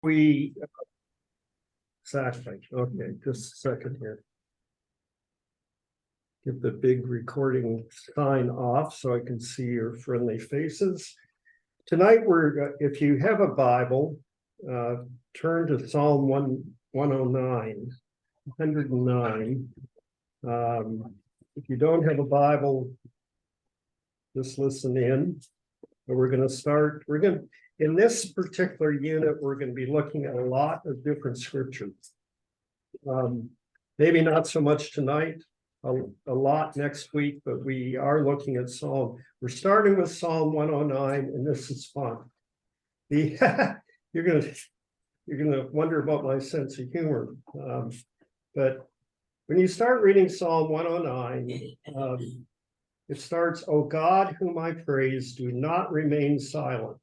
We exactly. Okay, just a second here. Get the big recording sign off so I can see your friendly faces. Tonight if you have a Bible, turn to Psalm 109. If you don't have a Bible, just listen in. But we're going to start. In this particular unit, we're going to be looking at a lot of different scriptures. Maybe not so much tonight, a lot next week, but we are looking at Psalm. We're starting with Psalm 109, and this is fun. You're gonna wonder about my sense of humor, but when you start reading Psalm 109, it starts, "O God, whom I praise, do not remain silent.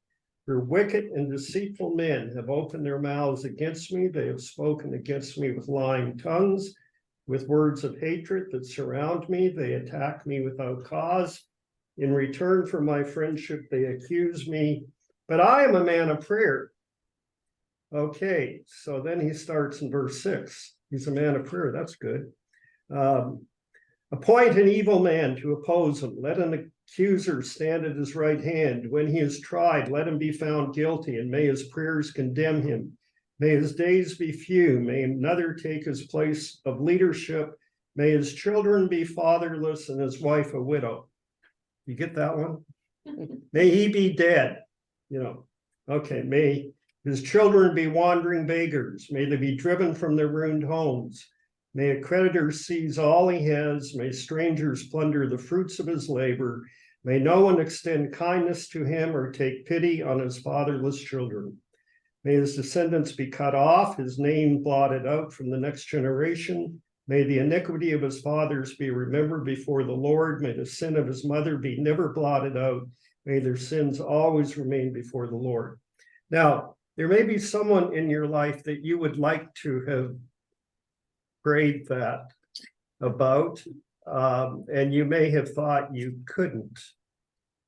For wicked and deceitful men have opened their mouths against me. They have spoken against me with lying tongues, with words of hatred that surround me. They attack me without cause. In return for my friendship, they accuse me. But I am a man of prayer." Okay, so then he starts in verse 6. He's a man of prayer. That's good. "Appoint an evil man to oppose him. Let an accuser stand at his right hand. When he is tried, let him be found guilty, and may his prayers condemn him. May his days be few. May another take his place of leadership. May his children be fatherless and his wife a widow." You get that one? May he be dead. Okay, may his children be wandering beggars. May they be driven from their ruined homes. May a creditor seize all he has. May strangers plunder the fruits of his labor. May no one extend kindness to him or take pity on his fatherless children. May his descendants be cut off, his name blotted out from the next generation. May the iniquity of his fathers be remembered before the Lord. May the sin of his mother be never blotted out. May their sins always remain before the Lord. Now, there may be someone in your life that you would like to have prayed that about, and you may have thought you couldn't,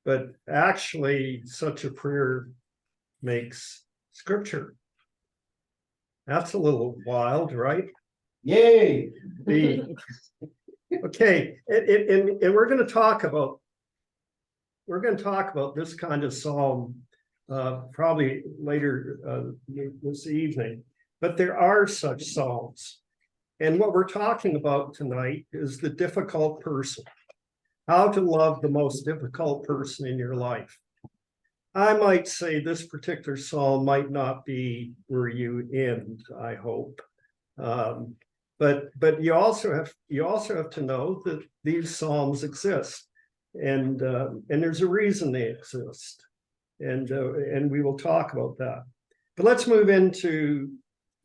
but actually such a prayer makes scripture. That's a little wild, right? Yay! Okay, and we're going to talk about this kind of psalm probably later this evening, but there are such psalms. And what we're talking about tonight is the difficult person, how to love the most difficult person in your life. I might say this particular psalm might not be where you end, I hope. But you also have to know that these psalms exist, and there's a reason they exist, and we will talk about that. But let's move into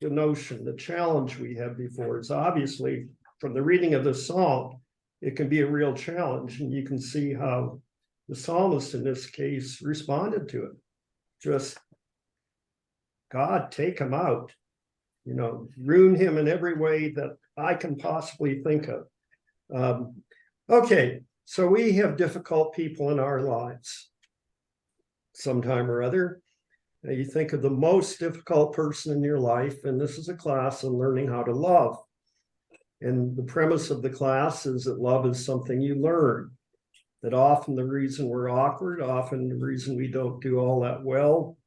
the notion, the challenge we have before us. Obviously, from the reading of the psalm, it can be a real challenge, and you can see how the psalmist in this case responded to it. Just, God, take him out, ruin him in every way that I can possibly think of. Okay, so we have difficult people in our lives sometime or other. You think of the most difficult person in your life, and this is a class on learning how to love. And the premise of the class is that love is something you learn, that often the reason we're awkward, often the reason we don't do all that well,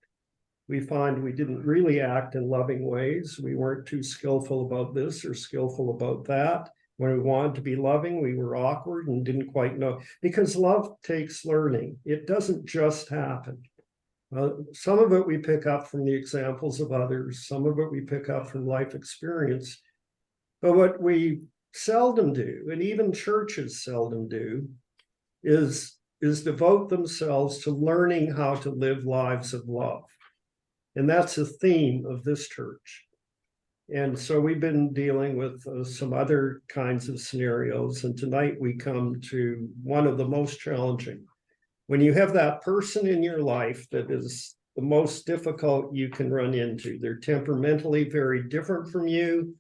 we find we didn't really act in loving ways. We weren't too skillful about this or skillful about that. When we wanted to be loving, we were awkward and didn't quite know, because love takes learning. It doesn't just happen. Some of it we pick up from the examples of others. Some of it we pick up from life experience. But what we seldom do, and even churches seldom do, is devote themselves to learning how to live lives of love. And that's a theme of this church. And so we've been dealing with some other kinds of scenarios. And tonight we come to one of the most challenging. When you have that person in your life that is the most difficult you can run into, they're temperamentally very different from you.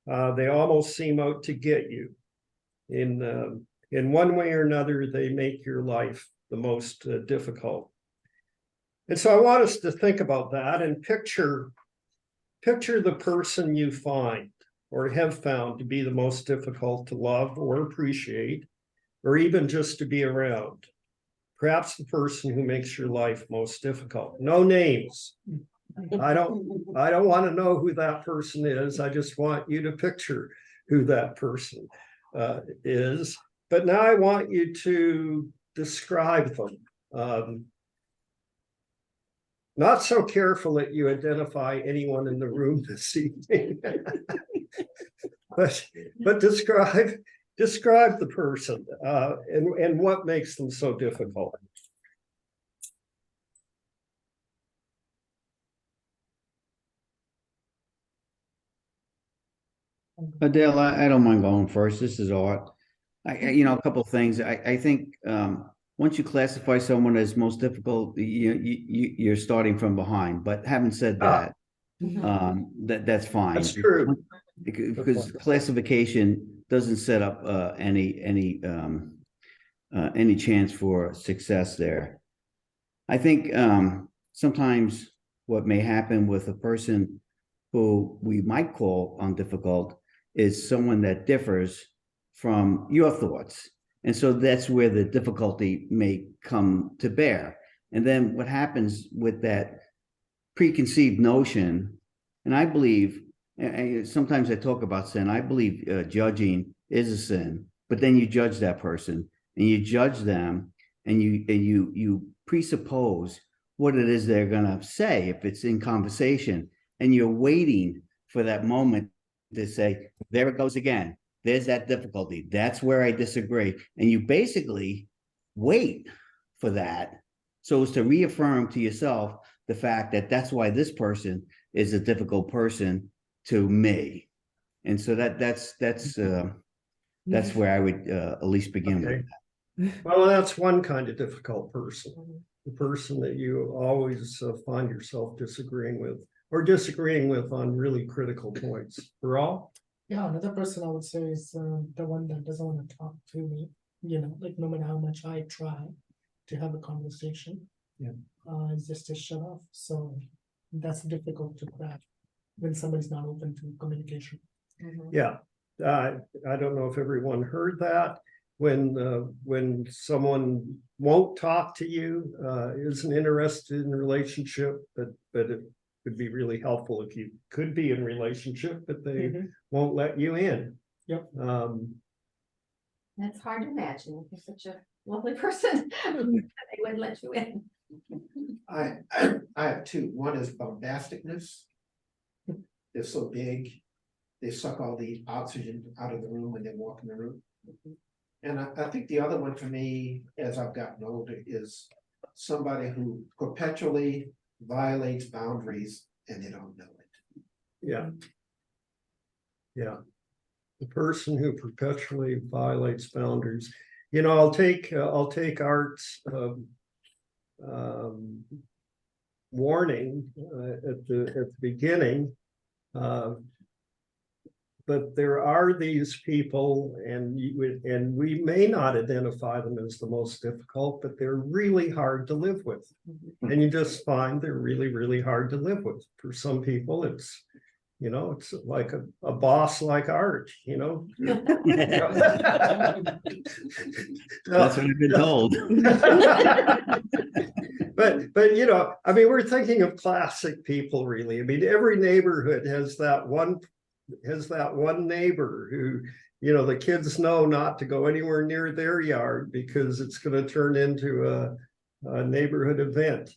They almost seem out to get you. In one way or another, they make your life the most difficult. And so I want us to think about that and picture picture the person you find or have found to be the most difficult to love or appreciate, or even just to be around. Perhaps the person who makes your life most difficult. No names. I don't want to know who that person is. I just want you to picture who that person is. But now I want you to describe them. Not so careful that you identify anyone in the room this evening, but describe the person and what makes them so difficult. Adele, I don't mind going first. This is Art. A couple of things. I think once you classify someone as most difficult, you're starting from behind. But having said that, that's fine. That's true. Because classification doesn't set up any chance for success there. I think sometimes what may happen with a person who we might call difficult is someone that differs from your thoughts. And so that's where the difficulty may come to bear. And then what happens with that preconceived notion, and I believe, and sometimes I talk about sin, I believe judging is a sin, but then you judge that person and you judge them and you presuppose what it is they're going to say if it's in conversation, and you're waiting for that moment to say, there it goes again. There's that difficulty. That's where I disagree. And you basically wait for that so as to reaffirm to yourself the fact that that's why this person is a difficult person to me. And so that's where I would at least begin with that. Well, that's one kind of difficult person, the person that you always find yourself disagreeing with on really critical points. Viral? Yeah, another person I would say is the one that doesn't want to talk to me, like no matter how much I try to have a conversation, it's just a shut off. So that's difficult to crack when somebody's not open to communication. Yeah, I don't know if everyone heard that. When someone won't talk to you, isn't interested in a relationship, but it would be really helpful if you could be in a relationship, but they won't let you in. Yep. That's hard to imagine. You're such a lovely person. They wouldn't let you in. I have two. One is bombasticness. They're so big, they suck all the oxygen out of the room when they walk in the room. And I think the other one for me, as I've gotten older, is somebody who perpetually violates boundaries and they don't know it. Yeah. Yeah. The person who perpetually violates boundaries. I'll take Art's warning at the beginning. But there are these people, and we may not identify them as the most difficult, but they're really hard to live with. And you just find they're really, really hard to live with. For some people, it's like a boss like Art, That's what I've been told. But we're thinking of classic people, really. Every neighborhood has that one neighbor who, the kids know not to go anywhere near their yard because it's going to turn into a neighborhood event.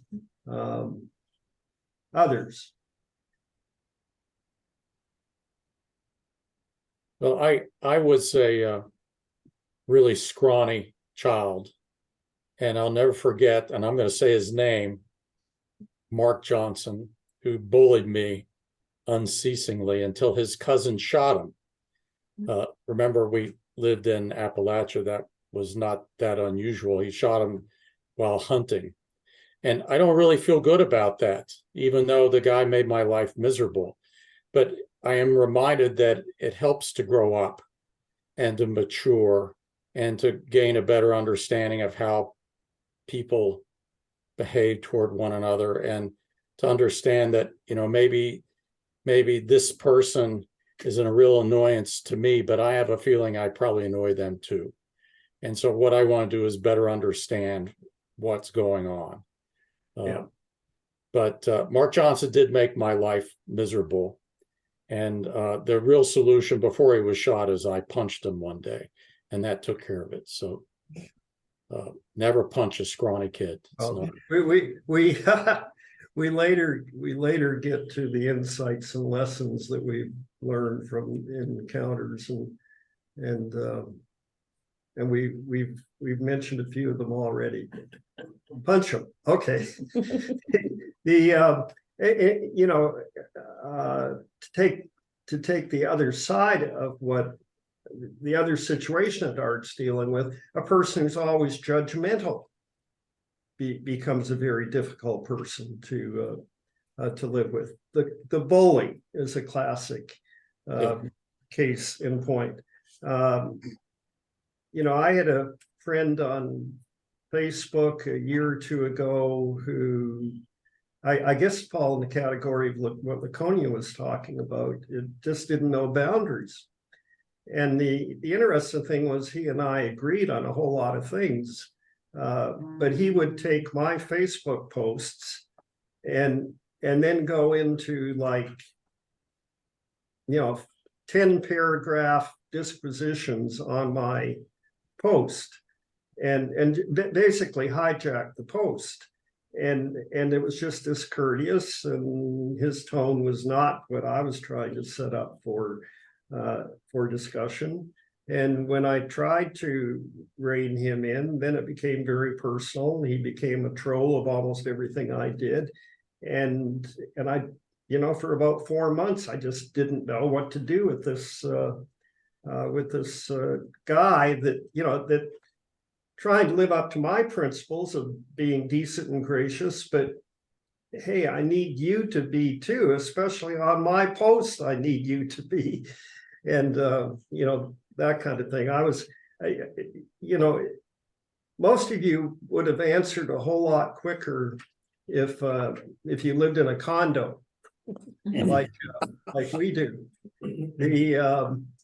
Others. Well, I was a really scrawny child, and I'll never forget, and I'm going to say his name, Mark Johnson, who bullied me unceasingly until his cousin shot him. Remember, we lived in Appalachia. That was not that unusual. He shot him while hunting. And I don't really feel good about that, even though the guy made my life miserable. But I am reminded that it helps to grow up and to mature and to gain a better understanding of how people behave toward one another, and to understand that, maybe maybe this person is a real annoyance to me, but I have a feeling I probably annoy them too. And so what I want to do is better understand what's going on. Yeah. But Mark Johnson did make my life miserable. And the real solution before he was shot is I punched him one day, and that took care of it. So never punch a scrawny kid. It's Oh, not- we we later get to the insights and lessons that we've learned from encounters, and we've mentioned a few of them already. Punch them, okay. You know, to take the other side of what the other situation that Art's dealing with, a person who's always judgmental becomes a very difficult person to live with. The bully is a classic case in point. You know, I had a friend on Facebook a year or two ago who I guess fall in the category of what Laconia was talking about. It just didn't know boundaries. And the interesting thing was he and I agreed on a whole lot of things. But he would take my Facebook posts and then go into, like, you know, 10 paragraph dispositions on my post and basically hijack the post. And it was just discourteous, and his tone was not what I was trying to set up for discussion. And when I tried to rein him in, then it became very personal. He became a troll of almost everything I did. And I, you know, for about 4 months, I just didn't know what to do with this guy that, you know, that trying to live up to my principles of being decent and gracious, but hey, I need you to be too, especially on my posts, I need you to be. And, you know, that kind of thing. You know, most of you would have answered a whole lot quicker if you lived in a condo, like we do.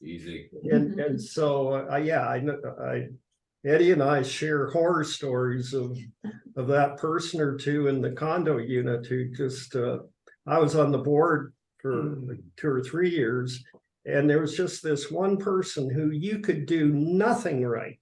Easy. And so yeah, Eddie and I share horror stories of that person or two in the condo unit who just I was on the board for 2 or 3 years, and there was just this one person who you could do nothing right.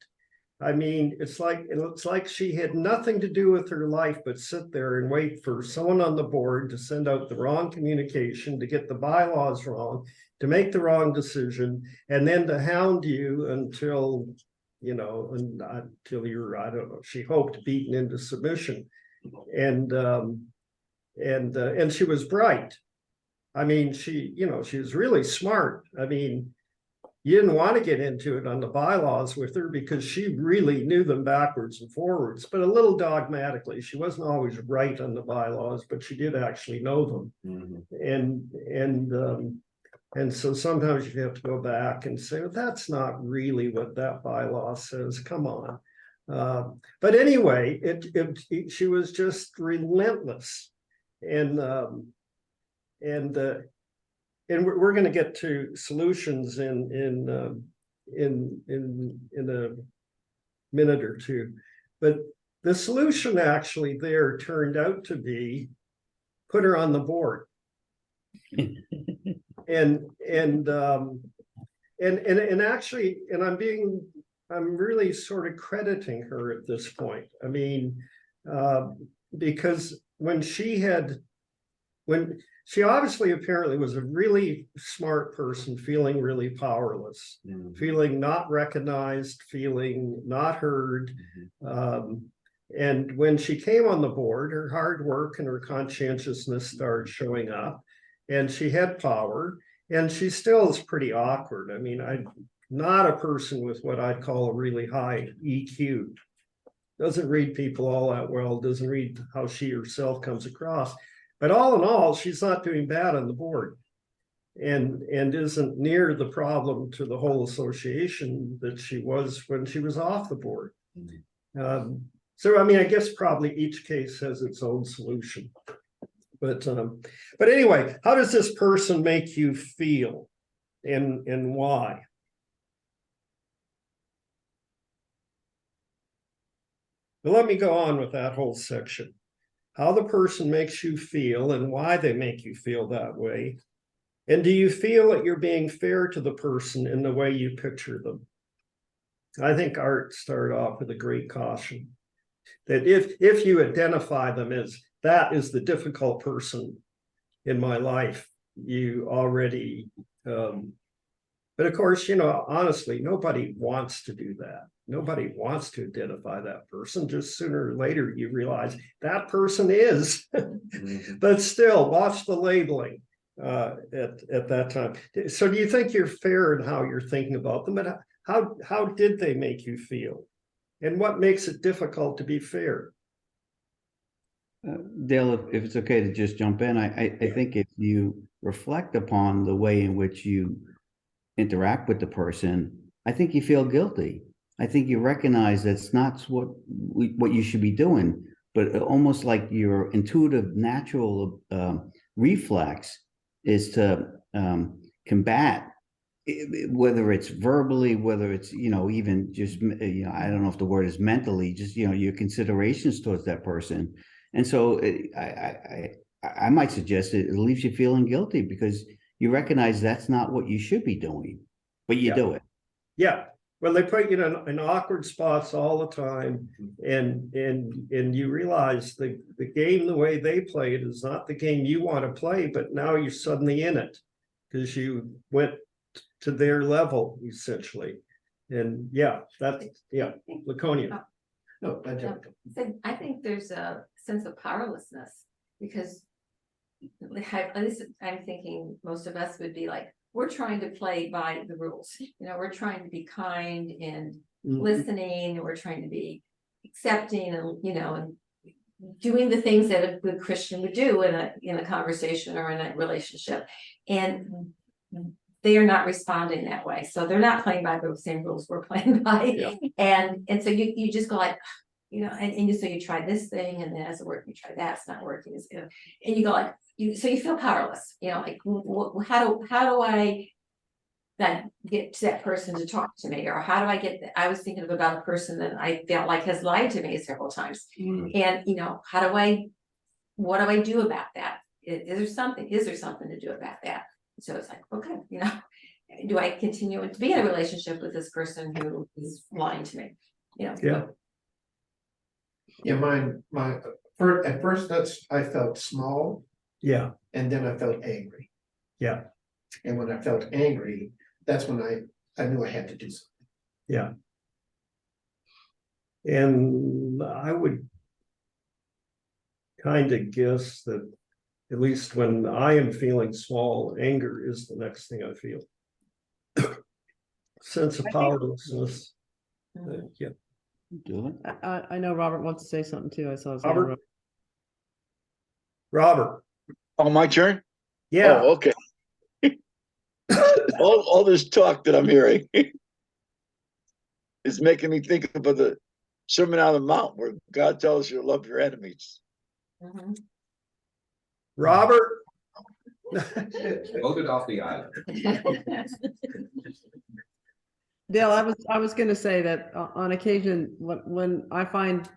I mean, it's like she had nothing to do with her life but sit there and wait for someone on the board to send out the wrong communication, to get the bylaws wrong, to make the wrong decision, and then to hound you until, you know, until you're, I don't know, she hoped, beaten into submission. And she was bright. I mean, she was really smart. I mean, you didn't want to get into it on the bylaws with her because she really knew them backwards and forwards, but a little dogmatically. She wasn't always right on the bylaws, but she did actually know them. Mm-hmm. And so sometimes you have to go back and say, well, that's not really what that bylaw says. Come on. But anyway, she was just relentless. And we're going to get to solutions in a minute or two. But the solution actually there turned out to be put her on the board. And actually, I'm really sort of crediting her at this point. I mean, because when she obviously apparently was a really smart person, feeling really powerless, feeling not recognized, feeling not heard. And when she came on the board, her hard work and her conscientiousness started showing up, and she had power, and she still is pretty awkward. I mean, I'm not a person with what I'd call a really high EQ. Doesn't read people all that well, doesn't read how she herself comes across. But all in all, she's not doing bad on the board, and isn't near the problem to the whole association that she was when she was off the board. So, I mean, I guess probably each case has its own solution. But anyway, how does this person make you feel? And why? But let me go on with that whole section. How the person makes you feel and why they make you feel that way. And do you feel that you're being fair to the person in the way you picture them? I think Art started off with a great caution that if you identify them as that is the difficult person in my life, you already, but of course, honestly, nobody wants to do that. Nobody wants to identify that person. Just sooner or later, you realize that person is, but still watch the labeling at that time. So do you think you're fair in how you're thinking about them? And how did they make you feel? And what makes it difficult to be fair? Dale, if it's okay to just jump in, I think if you reflect upon the way in which you interact with the person, I think you feel guilty. I think you recognize that's not what you should be doing, but almost like your intuitive, natural reflex is to combat, whether it's verbally, whether it's even just I don't know if the word is mentally, just your considerations towards that person. And so I might suggest it leaves you feeling guilty because you recognize that's not what you should be doing, but you do it. Yeah. Well, they put you in awkward spots all the time, and you realize the game the way they play it is not the game you want to play, but now you're suddenly in it because you went to their level essentially. And Laconia. No, I think there's a sense of powerlessness because at least I'm thinking most of us would be like, we're trying to play by the rules. We're trying to be kind and listening, and we're trying to be accepting and, and doing the things that a good Christian would do in a conversation or in a relationship. And they are not responding that way. So they're not playing by the same rules we're playing by. Yeah. And so you just go like, so you try this thing and then it doesn't work, you try that, it's not working. And you go like, so you feel powerless, like, how do I then get to that person to talk to me? Or how do I get, I was thinking about a person that I felt like has lied to me several times. And, what do I do about that? Is there something to do about that? So it's like, okay, do I continue to be in a relationship with this person who is lying to me? Yeah. At first I felt small. Yeah. And then I felt angry. Yeah. And when I felt angry, that's when I knew I had to do something. Yeah. And I would kind of guess that at least when I am feeling small, anger is the next thing I feel. Sense of powerlessness. Yeah. I know Robert wants to say something too. I saw his Robert? hand up. Robert. Oh, my turn? Yeah. Oh, okay. all this talk that I'm hearing is making me think about the Sermon on the Mount where God tells you to love your enemies. Robert. Voted off the island. Dale, I was going to say that on occasion when I find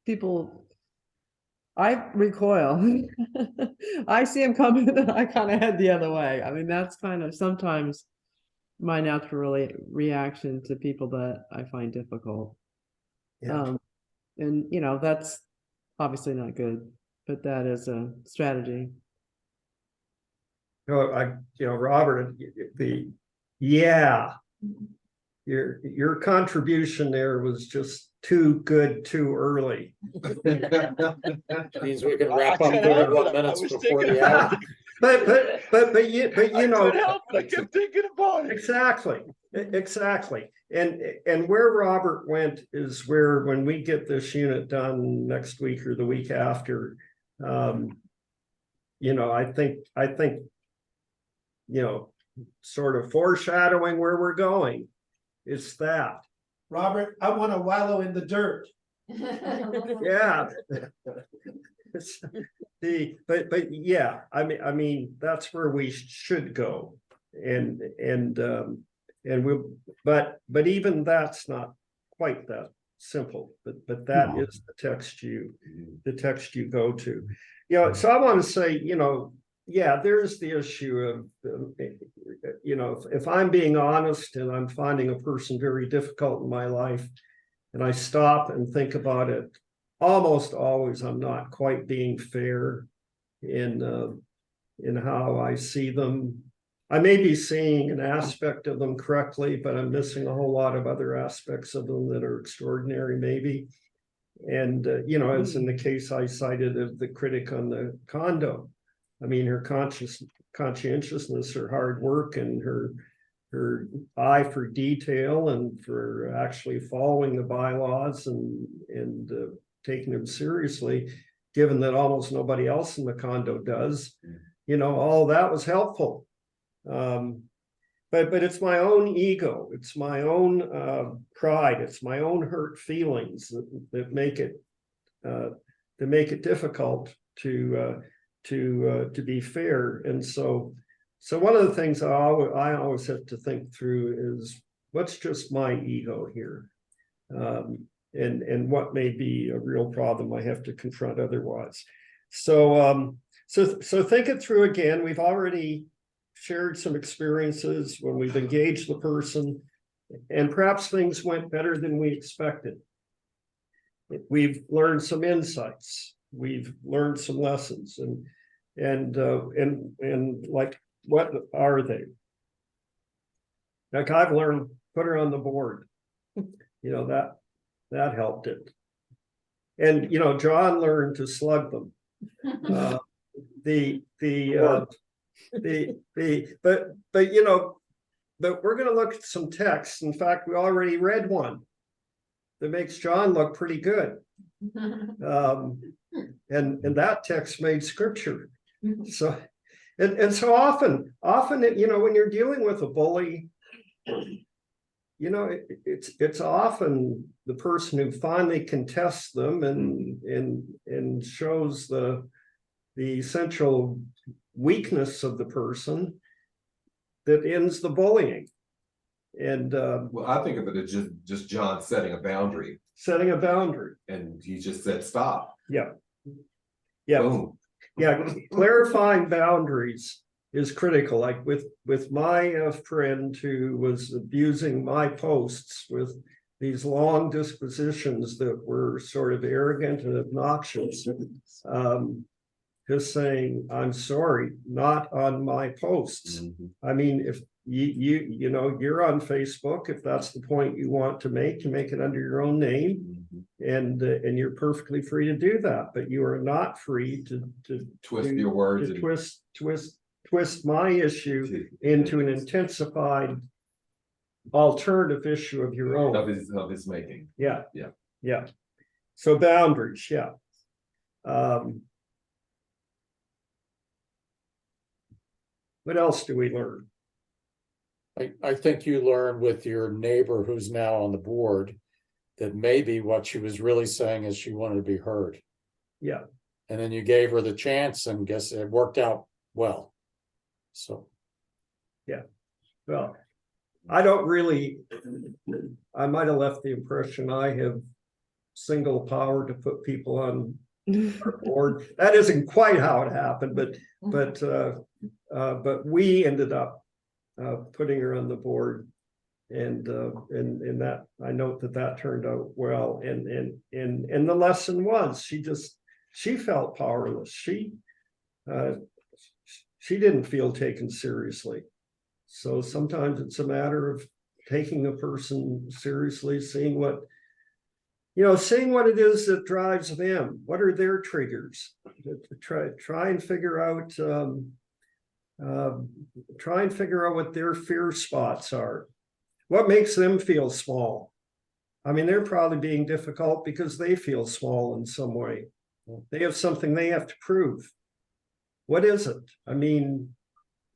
people, I recoil. I see them coming and I kind of head the other way. I mean, that's kind of sometimes my natural reaction to people that I find difficult. Yeah. And that's obviously not good, but that is a strategy. Robert, your contribution there was just too good too early. Means we can wrap up 31 minutes before the hour. But I kept thinking about it. Exactly. And where Robert went is where, when we get this unit done next week or the week after, I think sort of foreshadowing where we're going. It's that. Robert, I want to wallow in the dirt. Yeah. But yeah, I mean, that's where we should go. And but even that's not quite that simple, but that No. is the text you go to. You know, so I want to say, you know, yeah, there's the issue of, you know, if I'm being honest and I'm finding a person very difficult in my life, and I stop and think about it, almost always I'm not quite being fair in how I see them. I may be seeing an aspect of them correctly, but I'm missing a whole lot of other aspects of them that are extraordinary, maybe. And, you know, as in the case I cited of the critic on the condo, I mean, her conscientiousness, her hard work, and her eye for detail and for actually following the bylaws and taking them seriously, given that almost nobody else in the condo does, you know, all that was helpful. But it's my own ego, it's my own pride, it's my own hurt feelings that make it difficult to be fair. And so one of the things I always have to think through is what's just my ego here, and what may be a real problem I have to confront otherwise. So think it through again. We've already shared some experiences when we've engaged the person, and perhaps things went better than we expected. We've learned some insights. We've learned some lessons, and like, what are they? Like, I've learned, put her on the board. You know, that helped it. And, you know, John learned to slug them. But you know, but we're going to look at some texts. In fact, we already read one that makes John look pretty good. And that text made scripture. So, and so often, you know, when you're dealing with a bully, you know, it's often the person who finally contests them and shows the essential weakness of the person that ends the bullying. And well, I think of it as just John setting a boundary, and he just said stop. yeah Boom. yeah clarifying boundaries is critical. Like with my friend who was abusing my posts with these long dispositions that were sort of arrogant and obnoxious, just saying, I'm sorry, not on my posts. I mean, if you know, you're on Facebook, if that's the point you want to make, you make it under your own name, and you're perfectly free to do that. But you are not free to Twist your words, to twist my issue into an intensified alternative issue of your own, of his making. Yeah. Yeah. So boundaries, yeah. What else do we learn? I think you learned with your neighbor who's now on the board that maybe what she was really saying is she wanted to be heard. Yeah. And then you gave her the chance, and guess it worked out well. So. Yeah. Well, I don't really, I might have left the impression I have single power to put people on our board. That isn't quite how it happened, but we ended up putting her on the board, and that I note that turned out well. And the lesson was she felt powerless. She didn't feel taken seriously. So sometimes it's a matter of taking a person seriously, seeing what it is that drives them. What are their triggers? Try and figure out what their fear spots are. What makes them feel small? I mean, they're probably being difficult because they feel small in some way. They have something they have to prove. What is it? I mean,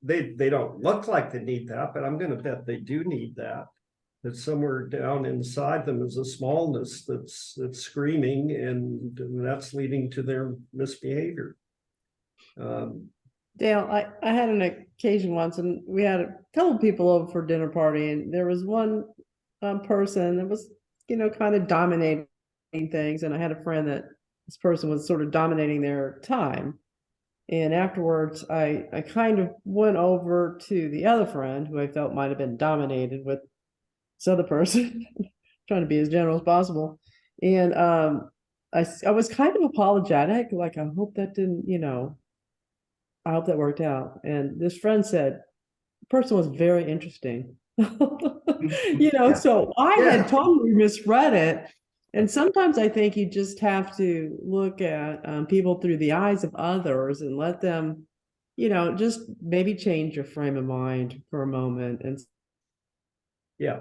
they don't look like they need that, but I'm going to bet they do need that. that somewhere down inside them is a smallness that's screaming, and that's leading to their misbehavior. Dale, I had an occasion once and we had a couple people over for dinner party and there was one person that was, kind of dominating things. And I had a friend that this person was sort of dominating their time. And afterwards, I kind of went over to the other friend who I felt might have been dominated with this other person, trying to be as general as possible. And I was kind of apologetic, like, I hope that didn't, I hope that worked out. And this friend said, the person was very interesting. So I had totally misread it. And sometimes I think you just have to look at people through the eyes of others and let them, just maybe change your frame of mind for a moment. And Yeah,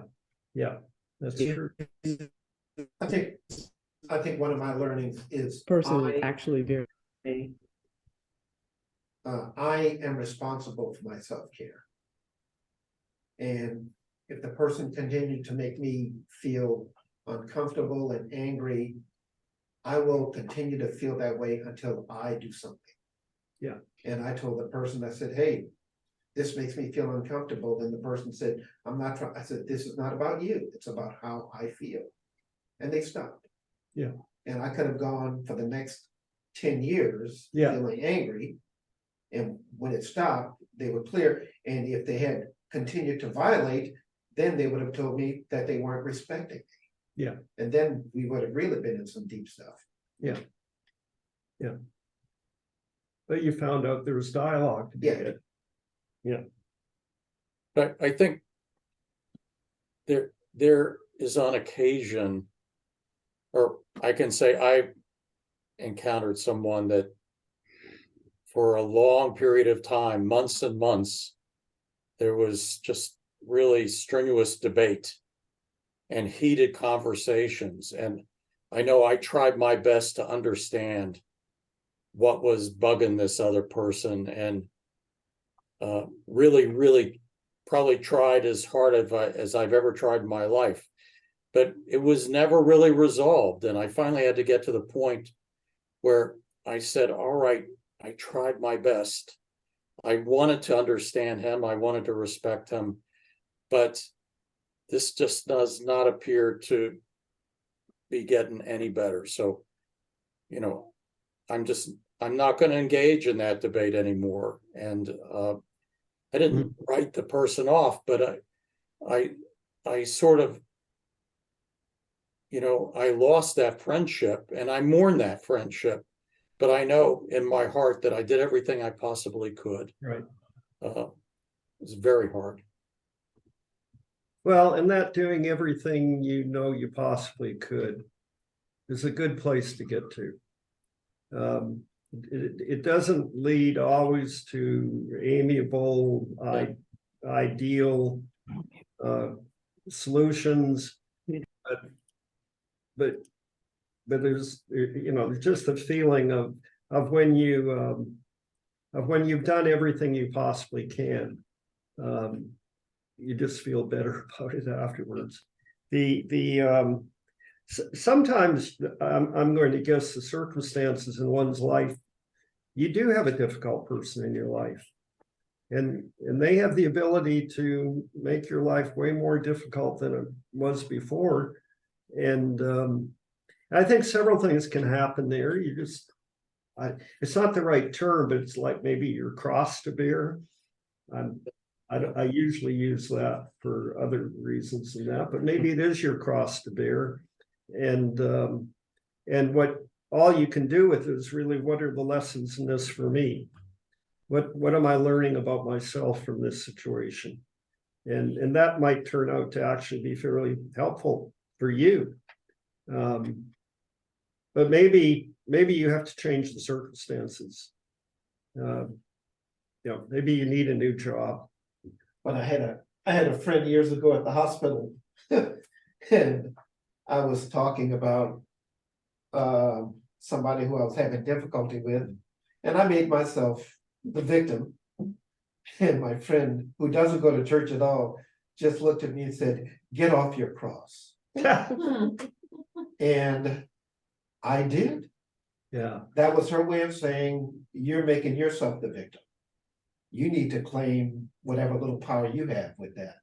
that's true. I think one of my learnings is person is actually very, I am responsible for my self-care. And if the person continued to make me feel uncomfortable and angry, I will continue to feel that way until I do something. Yeah. And I told the person, I said, hey, this makes me feel uncomfortable. Then the person said, I'm not trying. I said, this is not about you. It's about how I feel. And they stopped. Yeah. And I could have gone for the next 10 years feeling angry. And when it stopped, they were clear. And if they had continued to violate, then they would have told me that they weren't respecting me. Yeah. And then we would have really been in some deep stuff. Yeah. But you found out there was dialogue to be had. But I think there is on occasion, or I can say I encountered someone that for a long period of time, months and months, there was just really strenuous debate and heated conversations. And I know I tried my best to understand what was bugging this other person, and really probably tried as hard as I've ever tried in my life, but it was never really resolved. And I finally had to get to the point where I said, all right, I tried my best. I wanted to understand him. I wanted to respect him, but this just does not appear to be getting any better. So, I'm not going to engage in that debate anymore. And I didn't write the person off, but I sort of, I lost that friendship and I mourn that friendship, but I know in my heart that I did everything I possibly could. Right. It's very hard. Well, and that doing everything you possibly could is a good place to get to. It doesn't lead always to amiable, ideal solutions, but there's just a feeling of when you've done everything you possibly can, you just feel better about it afterwards. Sometimes I'm going to guess the circumstances in one's life, you do have a difficult person in your life, and they have the ability to make your life way more difficult than it was before. And I think several things can happen there. It's not the right term, but it's like maybe your cross to bear. I usually use that for other reasons than that, but maybe it is your cross to bear. And what all you can do with it is really, what are the lessons in this for me? What am I learning about myself from this situation? And that might turn out to actually be fairly helpful for you. But maybe you have to change the circumstances. Maybe you need a new job. But I had a friend years ago at the hospital, and I was talking about somebody who I was having difficulty with, and I made myself the victim. And my friend, who doesn't go to church at all, just looked at me and said, "Get off your cross." And I did. Yeah, That was her way of saying, you're making yourself the victim. You need to claim whatever little power you have with that.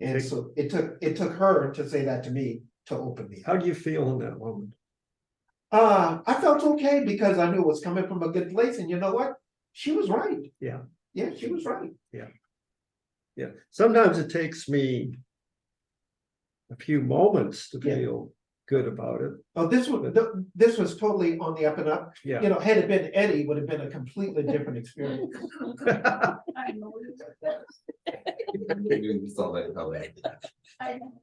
And so it took her to say that to me to open me how up. do you feel in that moment? I felt okay because I knew it was coming from a good place, and you know what? She was right. Yeah. Yeah, she was right. Yeah, sometimes it takes me a few moments to Yeah. feel good about it. Oh, this was totally on the up and up. Yeah. You know, had it been Eddie, would have been a completely different experience. I know. Maybe we saw that coming. I know.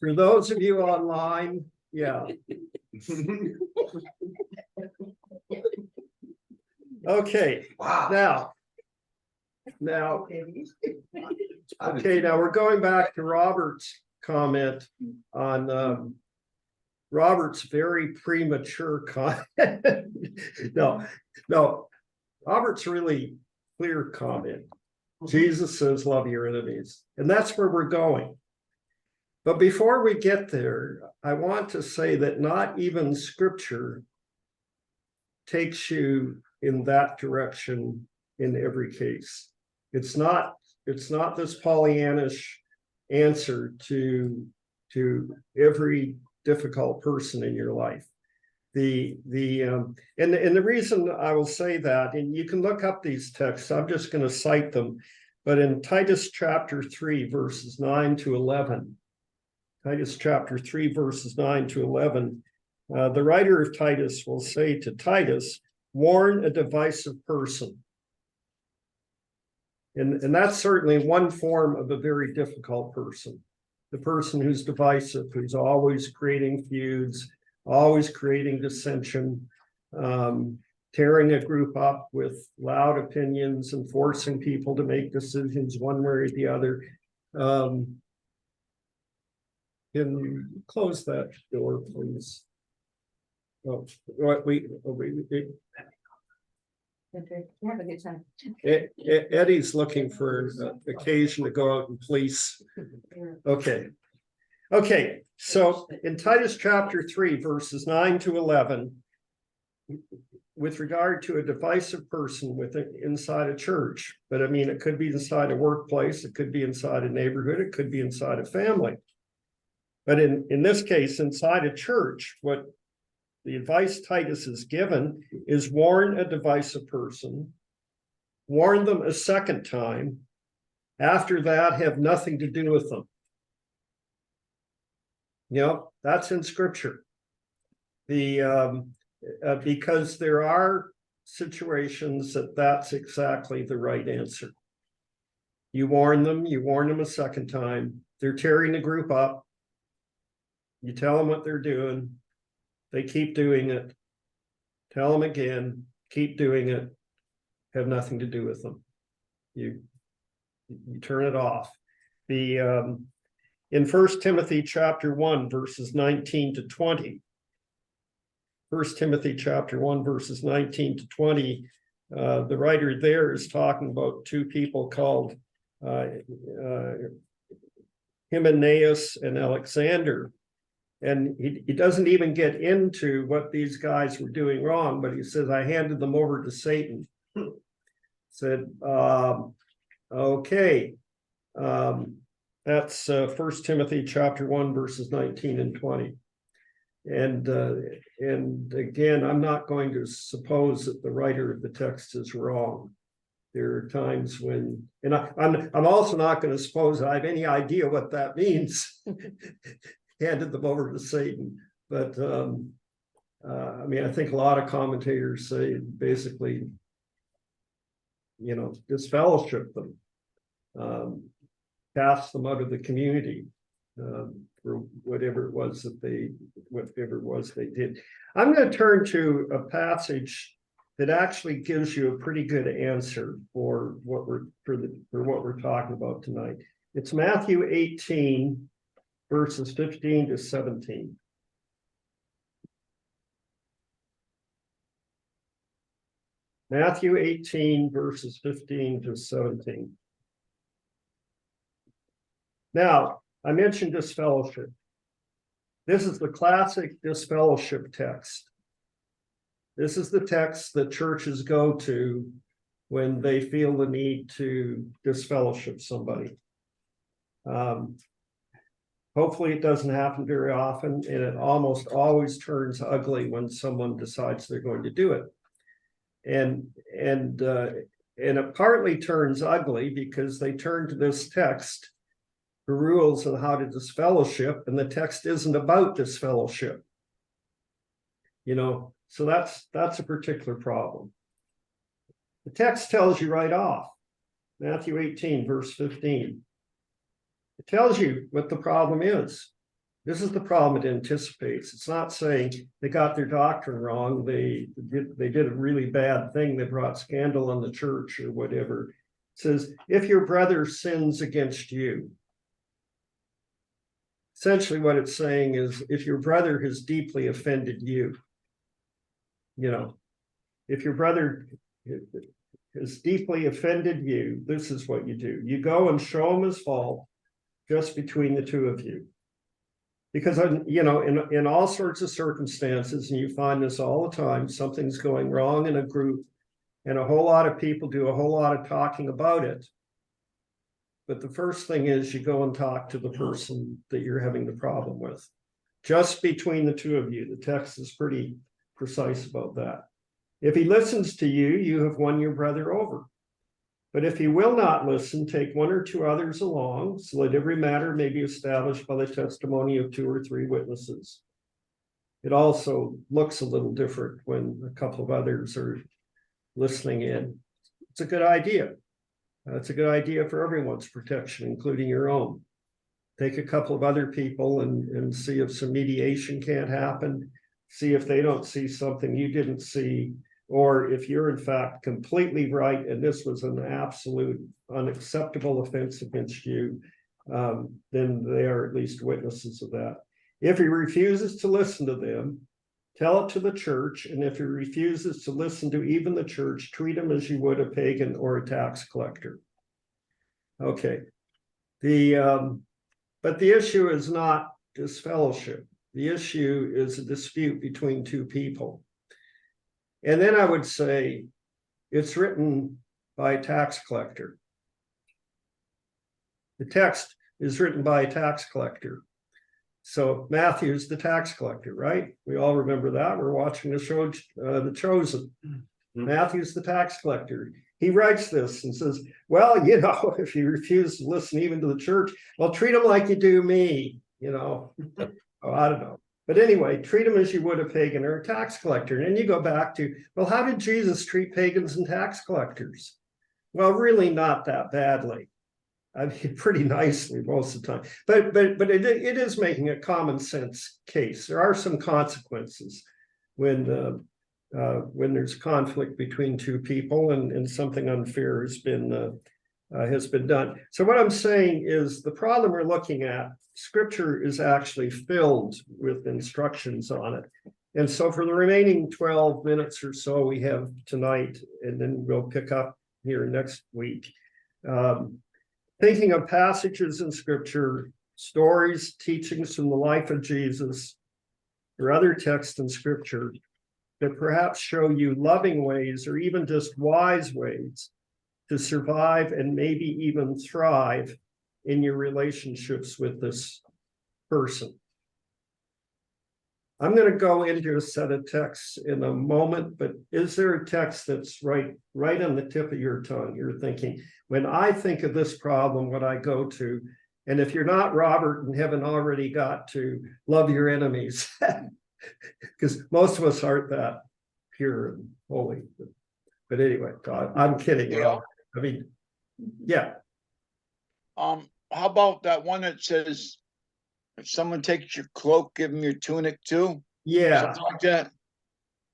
For those of you online, yeah. Okay, Wow. now, okay, now we're going back to Robert's comment on Robert's very premature comment. No, Robert's really clear comment. Jesus says, love your enemies, and that's where we're going. But before we get there, I want to say that not even scripture takes you in that direction in every case. It's not this Pollyannish answer to every difficult person in your life. And the reason I will say that, and you can look up these texts, I'm just going to cite them, but in Titus chapter 3, verses 9 to 11, Titus chapter 3, verses 9 to 11, the writer of Titus will say to Titus, warn a divisive person. And that's certainly one form of a very difficult person. The person who's divisive, who's always creating feuds, always creating dissension, tearing a group up with loud opinions and forcing people to make decisions one way or the other. Can you close that door, please? Oh, we Have a good time. Eddie's looking for occasion to go out and police. Okay, so in Titus chapter 3, verses 9 to 11, with regard to a divisive person inside a church, but I mean, it could be inside a workplace, it could be inside a neighborhood, it could be inside a family. But in this case, inside a church, what the advice Titus is given is warn a divisive person, warn them a second time. After that, have nothing to do with them. You know, that's in scripture. Because there are situations that's exactly the right answer. You warn them a second time. They're tearing the group up. You tell them what they're doing. They keep doing it. Tell them again, keep doing it. Have nothing to do with them. You turn it off. In 1 Timothy chapter 1, verses 19 to 20. 1 Timothy chapter 1, verses 19 to 20. The writer there is talking about two people called Hymenaeus and Alexander. And he doesn't even get into what these guys were doing wrong, but he says, I handed them over to Satan. Said, okay. That's 1 Timothy chapter 1, verses 19 and 20. And again, I'm not going to suppose that the writer of the text is wrong. There are times when, and I'm also not going to suppose I have any idea what that means. Handed them over to Satan. But I mean, I think a lot of commentators say basically, you know, disfellowship them, cast them out of the community for whatever it was they did. I'm going to turn to a passage that actually gives you a pretty good answer for what we're talking about tonight. It's Matthew 18. Verses 15 to 17. Matthew 18, verses 15 to 17. Now, I mentioned disfellowship. This is the classic disfellowship text. This is the text that churches go to when they feel the need to disfellowship somebody. Hopefully it doesn't happen very often, and it almost always turns ugly when someone decides they're going to do it. And it partly turns ugly because they turn to this text for rules on how to disfellowship, and the text isn't about disfellowship. You know, so that's a particular problem. The text tells you right off, Matthew 18, verse 15. It tells you what the problem is. This is the problem it anticipates. It's not saying they got their doctrine wrong. They did a really bad thing. They brought scandal on the church or whatever. It says, if your brother sins against you. Essentially what it's saying is, if your brother has deeply offended you, you know, if your brother has deeply offended you, this is what you do. You go and show him his fault just between the two of you. Because, you know, in all sorts of circumstances, and you find this all the time, something's going wrong in a group, and a whole lot of people do a whole lot of talking about it. But the first thing is you go and talk to the person that you're having the problem with. Just between the two of you. The text is pretty precise about that. If he listens to you, you have won your brother over. But if he will not listen, take one or two others along, so that every matter may be established by the testimony of 2 or 3 witnesses. It also looks a little different when a couple of others are listening in. It's a good idea. It's a good idea for everyone's protection, including your own. Take a couple of other people and see if some mediation can't happen. See if they don't see something you didn't see. Or if you're in fact completely right, and this was an absolute unacceptable offense against you, then they are at least witnesses of that. If he refuses to listen to them, tell it to the church. And if he refuses to listen to even the church, treat him as you would a pagan or a tax collector. Okay. But the issue is not disfellowship. The issue is a dispute between 2 people. And then I would say it's written by a tax collector. The text is written by a tax collector. So Matthew's the tax collector, right? We all remember that. We're watching the show, The Chosen. Matthew's the tax collector. He writes this and says, well, you know, if you refuse to listen even to the church, well, treat them like you do me, you know. Oh, I don't know. But anyway, treat them as you would a pagan or a tax collector. And then you go back to, well, how did Jesus treat pagans and tax collectors? Well, really not that badly. I mean, pretty nicely most of the time. But it is making a common sense case. There are some consequences when there's conflict between 2 people and something unfair has been done. So what I'm saying is the problem we're looking at, Scripture is actually filled with instructions on it. And so for the remaining 12 minutes or so we have tonight, and then we'll pick up here next week, thinking of passages in Scripture, stories, teachings from the life of Jesus, or other texts in Scripture that perhaps show you loving ways or even just wise ways to survive and maybe even thrive in your relationships with this person. I'm going to go into a set of texts in a moment, but is there a text that's right on the tip of your tongue? You're thinking, when I think of this problem, what I go to, and if you're not Robert and haven't already got to love your enemies, because most of us aren't that pure and holy. But anyway, I'm kidding. Yeah. I mean, yeah. How about that one that says, if someone takes your cloak, give them your tunic too? Yeah. Something like that.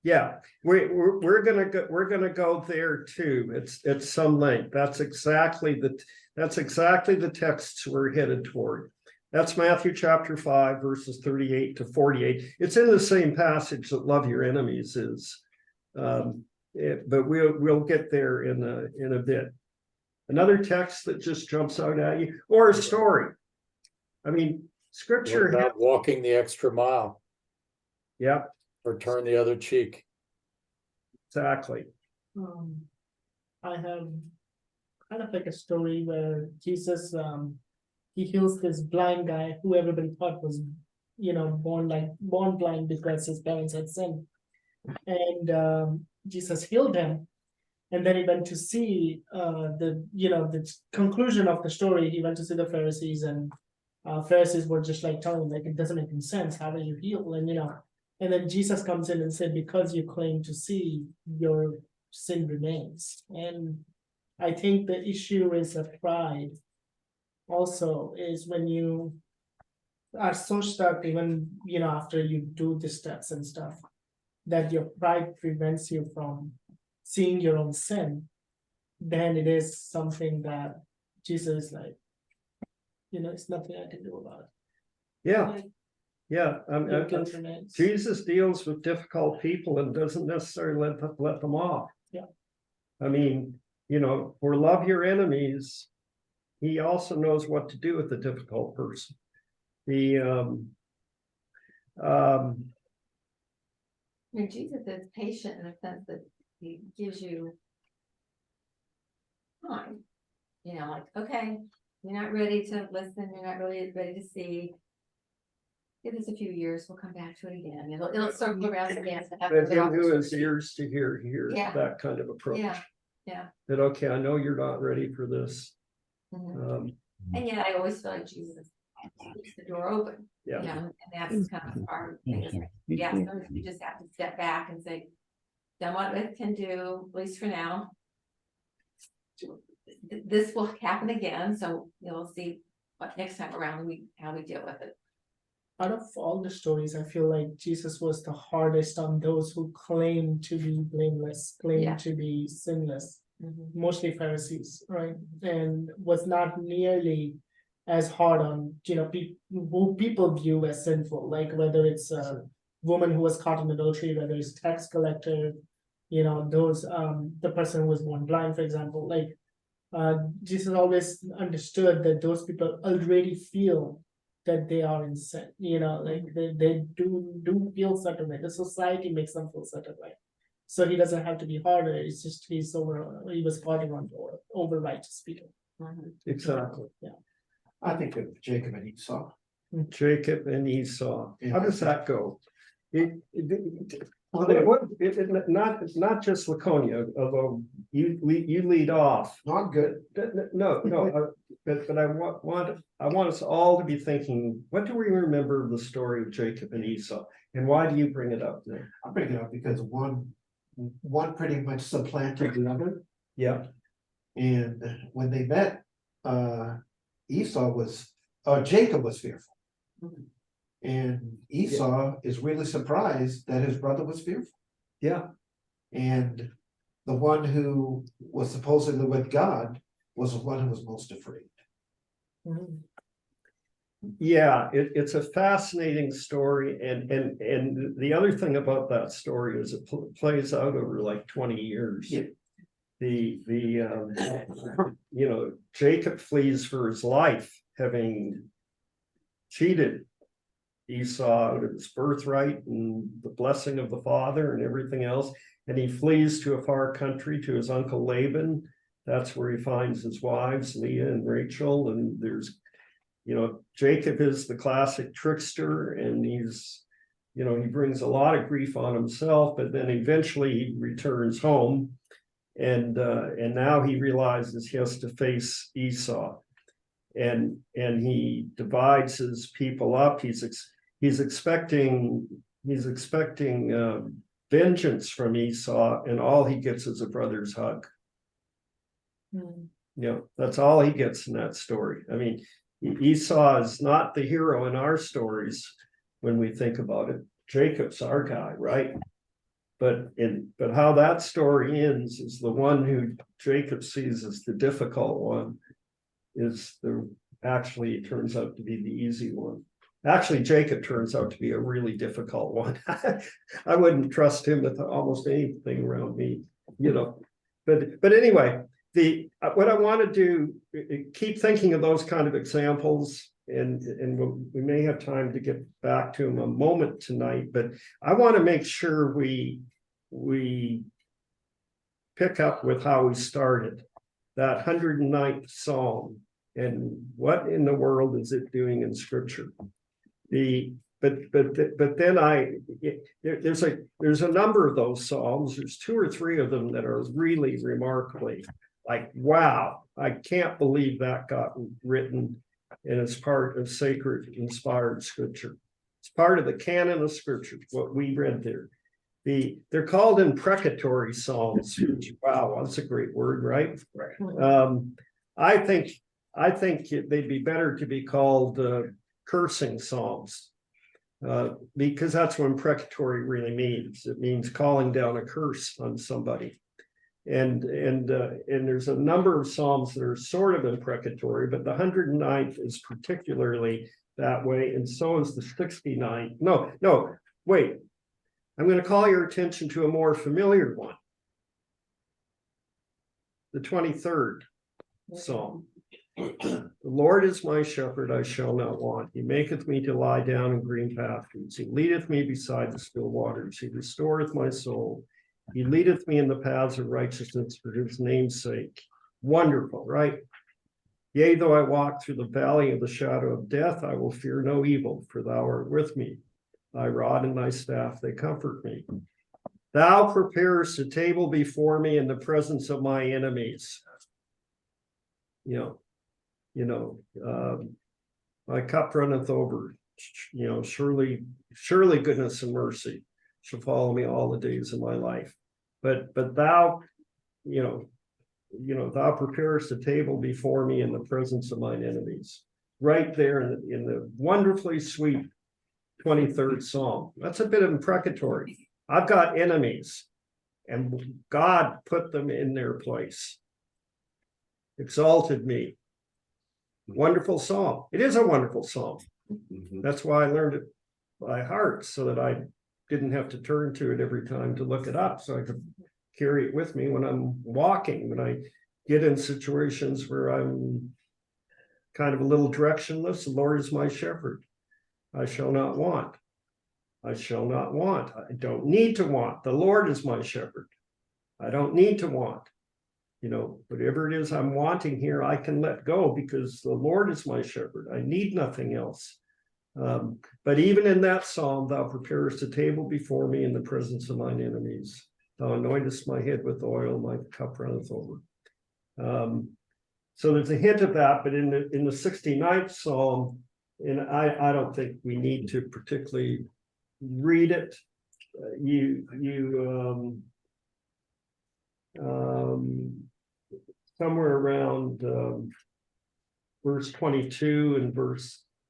Yeah, we're gonna go there too. It's some length. That's exactly the texts we're headed toward. That's Matthew chapter 5, verses 38 to 48. It's in the same passage that love your enemies is, but we'll get there in a bit. Another text that just jumps out at you, or a story. I mean, What scripture, about walking the extra mile yeah, or turn the other cheek? exactly. I have kind of like a story where Jesus, he heals this blind guy who everybody thought was, born blind because his parents had sinned. And Jesus healed him. And then he went to see the conclusion of the story. He went to see the Pharisees, and Pharisees were just like telling him, like, it doesn't make any sense. How do you heal? And then Jesus comes in and said, because you claim to see, your sin remains. And I think the issue is a pride. Also, is when you are so stuck, even after you do the steps and stuff, that your pride prevents you from seeing your own sin, then it is something that Jesus is like, it's nothing I can do about it. Yeah, yeah. Your guilt remains. Jesus deals with difficult people and doesn't necessarily let them off. Yeah. I mean, for love your enemies, he also knows what to do with a difficult person. Jesus is patient in the sense that he gives you time. Like, okay, you're not ready to listen, you're not really ready to see. Give us a few years, we'll come back to it again. It'll circle around again. But him who has ears to hear, Yeah. that kind of approach. Yeah. That, okay, I know you're not ready for this. Mhm. And yet I always feel like Jesus keeps the door open. Yeah. And that's kind of our thing. Is like, yeah, sometimes we just have to step back and say, done what it can do, at least for now. This will happen again, so we'll see what next time around how we deal with it. Out of all the stories, I feel like Jesus was the hardest on those who claim to be blameless, claim Yeah. to be sinless, mostly Pharisees, right? And was not nearly as hard on, who people view as sinful, like whether it's a woman who was caught in adultery, whether it's tax collector, those, the person who was born blind, for example, like, Jesus always understood that those people already feel that they are in sin, like they do feel certain way. The society makes them feel certain way. So he doesn't have to be harder. It's just he was harder on over righteous people. Exactly. Yeah. I think of Jacob and Esau. Jacob and Esau. How does that go? Not just Laconia, although you lead off. Not good. No, but I want us all to be thinking, what do we remember of the story of Jacob and Esau? And why do you bring it up there? I bring it up because one pretty much supplanted the other. Yeah, And when they met, Jacob was fearful. And Esau is really surprised that his brother was fearful. yeah, And the one who was supposedly with God was the one who was most afraid. yeah. It's a fascinating story, and the other thing about that story is it plays out over like 20 years. Yeah. Jacob flees for his life, having cheated Esau out of his birthright and the blessing of the father and everything else. And he flees to a far country to his uncle Laban. That's where he finds his wives, Leah and Rachel. And there's, Jacob is the classic trickster, and he's, he brings a lot of grief on himself, but then eventually he returns home. And now he realizes he has to face Esau. And he divides his people up. He's expecting vengeance from Esau, and all he gets is a brother's hug. That's all he gets in that story. I mean, Esau is not the hero in our stories when we think about it. Jacob's our guy, right? But how that story ends is the one who Jacob sees as the difficult one actually turns out to be the easy one. Actually, Jacob turns out to be a really difficult one. I wouldn't trust him with almost anything around me, But anyway, what I want to do, keep thinking of those kind of examples we may have time to get back to him a moment tonight, but I want to make sure we pick up with how we started. That 109th Psalm, and what in the world is it doing in Scripture? But then there's a number of those Psalms. There's 2 or 3 of them that are really remarkably like, wow, I can't believe that got written and it's part of sacred inspired Scripture. It's part of the canon of Scripture, what we read there. They're called imprecatory Psalms, which, wow, that's a great word, right? I think they'd be better to be called cursing Psalms, because that's what imprecatory really means. It means calling down a curse on somebody. And there's a number of Psalms that are sort of imprecatory, but the 109th is particularly that way, and so is the 69th. No, wait. I'm going to call your attention to a more familiar one. The 23rd Psalm. The Lord is my shepherd, I shall not want. He maketh me to lie down in green pastures. He leadeth me beside the still waters. He restoreth my soul. He leadeth me in the paths of righteousness for his name's sake. Wonderful, right? Yea, though I walk through the valley of the shadow of death, I will fear no evil, for thou art with me. Thy rod and thy staff, they comfort me. Thou preparest a table before me in the presence of my enemies. My cup runneth over. Surely goodness and mercy shall follow me all the days of my life. But thou, thou preparest a table before me in the presence of mine enemies. Right there in the wonderfully sweet 23rd Psalm. That's a bit imprecatory. I've got enemies, and God put them in their place. Exalted me. Wonderful Psalm. It is a wonderful Psalm. That's why I learned it by heart, so that I didn't have to turn to it every time to look it up, so I could carry it with me when I'm walking, when I get in situations where I'm kind of a little directionless. The Lord is my shepherd. I shall not want. I shall not want. I don't need to want. The Lord is my shepherd. I don't need to want. Whatever it is I'm wanting here, I can let go because the Lord is my shepherd. I need nothing else. But even in that Psalm, thou preparest a table before me in the presence of mine enemies. Thou anointest my head with oil, my cup runneth over. So there's a hint of that, but in the 69th Psalm, and I don't think we need to particularly read it. Somewhere around verse 22 and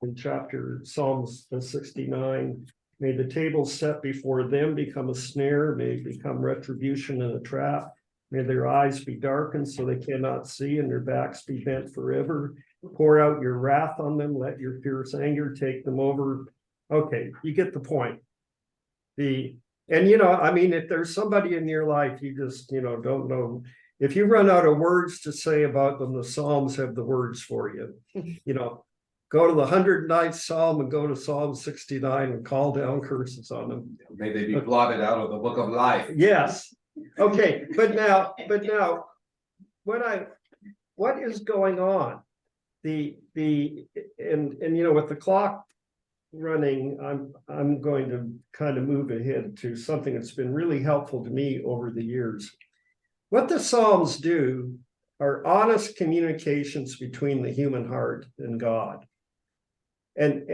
in chapter Psalms 69, may the table set before them become a snare, may become retribution and a trap. May their eyes be darkened so they cannot see, and their backs be bent forever. Pour out your wrath on them, let your fierce anger take them over. Okay, you get the point. If there's somebody in your life you just don't know, if you run out of words to say about them, the Psalms have the words for you. Go to the 109th Psalm and go to Psalm 69 and call down curses on them. May they be blotted out of the book of life. Yes. Okay, but now, what is going on? With the clock running, I'm going to kind of move ahead to something that's been really helpful to me over the years. What the Psalms do are honest communications between the human heart and God. And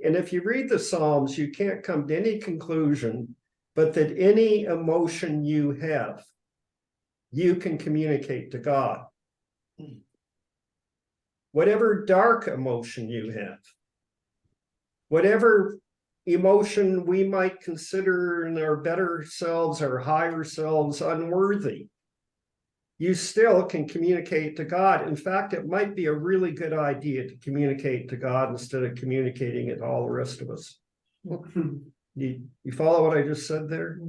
if you read the Psalms, you can't come to any conclusion but that any emotion you have, you can communicate to God. Whatever dark emotion you have, whatever emotion we might consider in our better selves, our higher selves, unworthy, you still can communicate to God. In fact, it might be a really good idea to communicate to God instead of communicating it to all the rest of us. You follow what I just said there?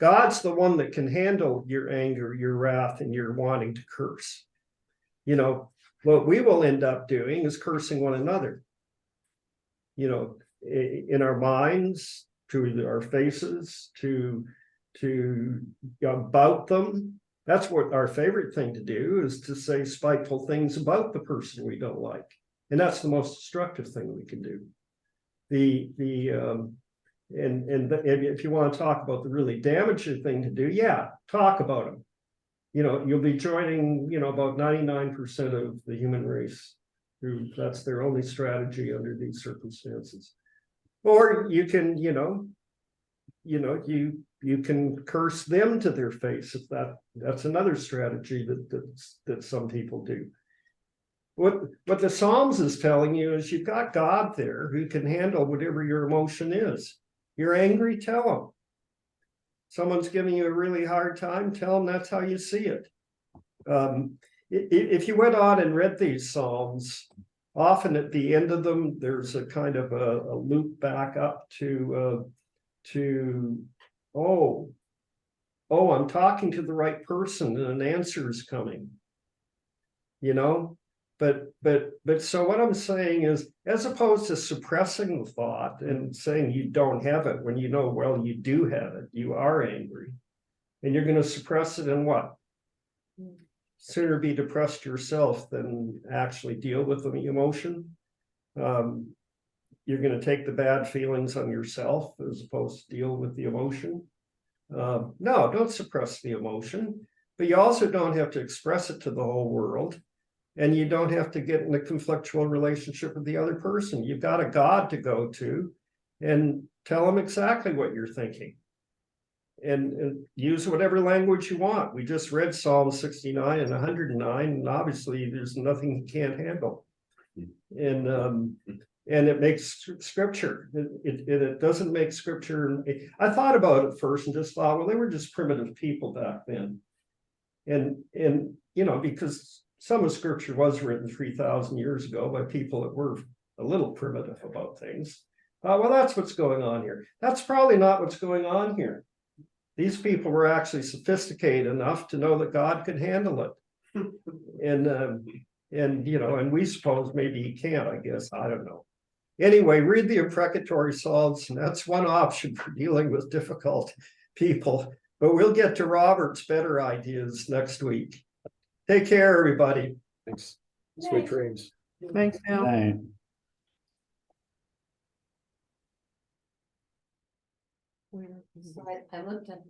God's the one that can handle your anger, your wrath, and your wanting to curse. what we will end up doing is cursing one another. You know, in our minds, to our faces, to about them. That's what our favorite thing to do, is to say spiteful things about the person we don't like. And that's the most destructive thing we can do. And if you want to talk about the really damaging thing to do, yeah, talk about them. You know, you'll be joining, you know, about 99% of the human race who that's their only strategy under these circumstances. Or you can, you can curse them to their face, if that's another strategy that some people do. What the Psalms is telling you is you've got God there who can handle whatever your emotion is. You're angry, tell him. Someone's giving you a really hard time, tell them that's how you see it. If you went on and read these Psalms, often at the end of them, there's a kind of a loop back up to I'm talking to the right person and an answer is coming. You know, but so what I'm saying is, as opposed to suppressing the thought and saying you don't have it when you know, well, you do have it, you are angry, and you're going to suppress it in what? Sooner be depressed yourself than actually deal with the emotion. You're going to take the bad feelings on yourself as opposed to deal with the emotion. No, don't suppress the emotion, but you also don't have to express it to the whole world. And you don't have to get in a conflictual relationship with the other person. You've got a God to go to and tell them exactly what you're thinking. And use whatever language you want. We just read Psalm 69 and 109, and obviously there's nothing he can't handle. And it makes scripture. It doesn't make scripture. I thought about it first and just thought, well, they were just primitive people back then. And you know, because some of scripture was written 3,000 years ago by people that were a little primitive about things. Well, that's what's going on here. That's probably not what's going on here. These people were actually sophisticated enough to know that God could handle it. And you know, and we suppose maybe he can't, I guess. I don't know. Anyway, read the imprecatory Psalms, and that's one option for dealing with difficult people. But we'll get to Robert's better ideas next week. Take care, everybody. Thanks. Sweet dreams. Thanks, Al. Right. So I looked at